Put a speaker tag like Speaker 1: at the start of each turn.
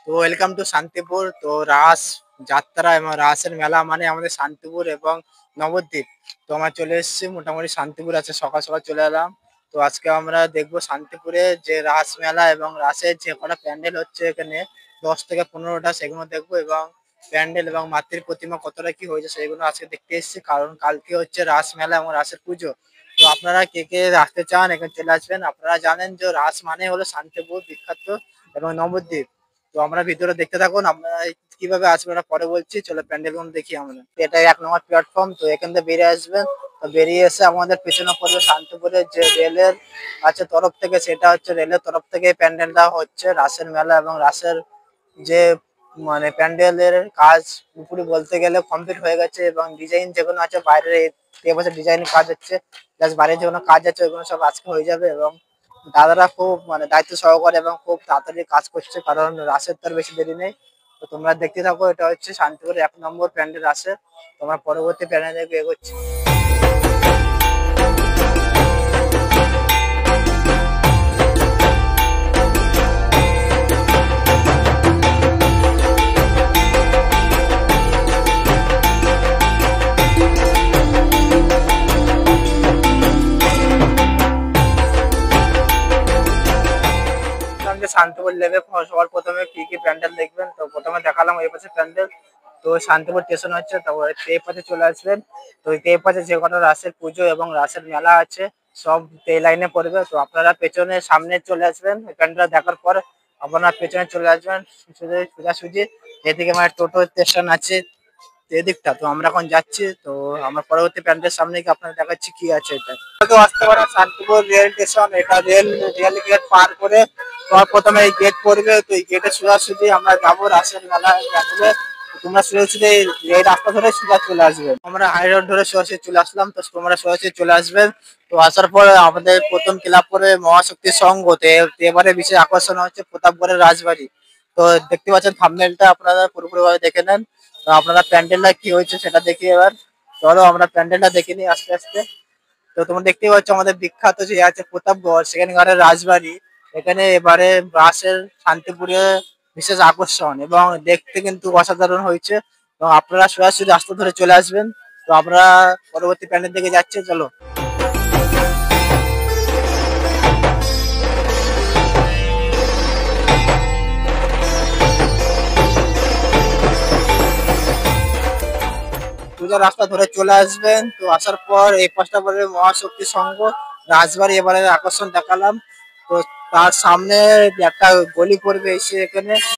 Speaker 1: তো welcome to Shantipur. তো রাস যাত্রা এবং রাসের মেলা মানে আমাদের শান্তিপুর এবং নবদ্বীপ। তো আমরা চলে এসেছি মোটামুটি শান্তিপুর আছে, সকাল সকাল চলে এলাম। তো আজকে আমরা দেখবো শান্তিপুরে যে রাস মেলা এবং রাসের যে কটা প্যান্ডেল হচ্ছে এখানে 10 থেকে 15টা, সেগুলো দেখবো এবং প্যান্ডেল এবং মাতৃ প্রতিমা কতটা কি হয়েছে সেগুলো আজকে দেখতে এসেছি, কারণ কালকে হচ্ছে রাস মেলা এবং রাসের পুজো। তো আপনারা কে কে আসতে চান এখানে চলে আসবেন। আপনারা জানেন যে রাস মানে হলো শান্তিপুর বিখ্যাত এবং নবদ্বীপ। তো আমরা ভিতরে দেখতে থাকুন, আপনারা কিভাবে আসবেন ওটা পরে বলছি। চলো প্যান্ডেল গুলো দেখি আমরা। এটা 1 নম্বর প্ল্যাটফর্ম, তো এখান থেকে বেরিয়ে আসবেন। তো বেরিয়ে এসে আমাদের পেছনে পড়বে শান্তিপুরের যে রেলের আছে তরফ থেকে, সেটা হচ্ছে রেলের তরফ থেকে প্যান্ডেলটা হচ্ছে রাসের মেলা এবং রাসের যে মানে প্যান্ডেলের কাজ পুরোপুরি বলতে গেলে কমপ্লিট হয়ে গেছে এবং ডিজাইন যেগুলো আছে বাইরের এবছর ডিজাইন কাজ হচ্ছে, প্লাস বাইরে যেগুলো কাজ আছে ওইগুলো সব আজকে হয়ে যাবে। এবং দাদারা খুব মানে দায়িত্ব সহকারে এবং খুব তাড়াতাড়ি কাজ করছে, কারণ রাসের তো আর বেশি দেরি নেই। তো তোমরা দেখতে থাকো, এটা হচ্ছে শান্তিপুরের 1 নম্বর প্যান্ডেল রাসের। তোমরা পরবর্তী প্যান্ডেল এগোচ্ছি। বললাম যে শান্তিপুর লেবে সবার প্রথমে কি কি প্যান্ডেল দেখবেন। তো প্রথমে দেখালাম এই পাশে প্যান্ডেল। তো শান্তিপুর স্টেশন হচ্ছে, তারপরে এই পাশে চলে আসবেন। তো এই পাশে যে কটা রাসের পুজো এবং রাসের মেলা আছে সব এই লাইনে পড়বে। তো আপনারা পেছনে সামনে চলে আসবেন, এই প্যান্ডেল দেখার পর আপনারা পেছনে চলে আসবেন সোজাসুজি। এদিকে মানে টোটো স্টেশন আছে এদিকটা। তো আমরা এখন যাচ্ছি, তো আমরা পরবর্তী প্যান্ডেলের সামনে গিয়ে আপনাদের দেখাচ্ছি কি আছে এটা। তো আসতে পারে শান্তিপুর রেল স্টেশন, এটা রেল গেট পার করে তোমার প্রথমে এই গেট পড়বে। তো এই গেটে সোজাসুজি আমরা যাবো রাসের মেলা আসলে। তোমরা সোজাসুজি এই রাস্তা ধরে সোজা চলে আসবে। আমরা হাই রোড ধরে সোজাসুজি চলে আসলাম, তো তোমরা সোজাসুজি চলে আসবেন। তো আসার পর আমাদের প্রথম ক্লাব পরে মহাশক্তি সংঘ। তো এবারে বিশেষ আকর্ষণ হচ্ছে প্রতাপগড়ের রাজবাড়ি। তো দেখতে পাচ্ছেন থাম্বনেলটা, আপনারা পুরোপুরি ভাবে দেখে নেন। তো আপনারা প্যান্ডেলটা কি হয়েছে সেটা দেখি এবার। চলো আমরা প্যান্ডেলটা দেখে নিই আস্তে আস্তে। তো তোমরা দেখতেই পাচ্ছ আমাদের বিখ্যাত যে আছে প্রতাপগড়, সেখানকারের রাজবাড়ি। এখানে এবারে রাসের শান্তিপুরে বিশেষ আকর্ষণ এবং দেখতে কিন্তু অসাধারণ হয়েছে। তো আপনারা সরাসরি রাস্তা ধরে চলে আসবেন। তো আমরা পরবর্তী প্যান্ডেল দিকে যাচ্ছি, চলো। সোজা রাস্তা ধরে চলে আসবেন। তো আসার পর এই পাঁচটা পরে মহাশক্তি সংঘ রাজবাড়ি এবারে আকর্ষণ দেখালাম। তো তার সামনে একটা গলি পড়বে এসে এখানে।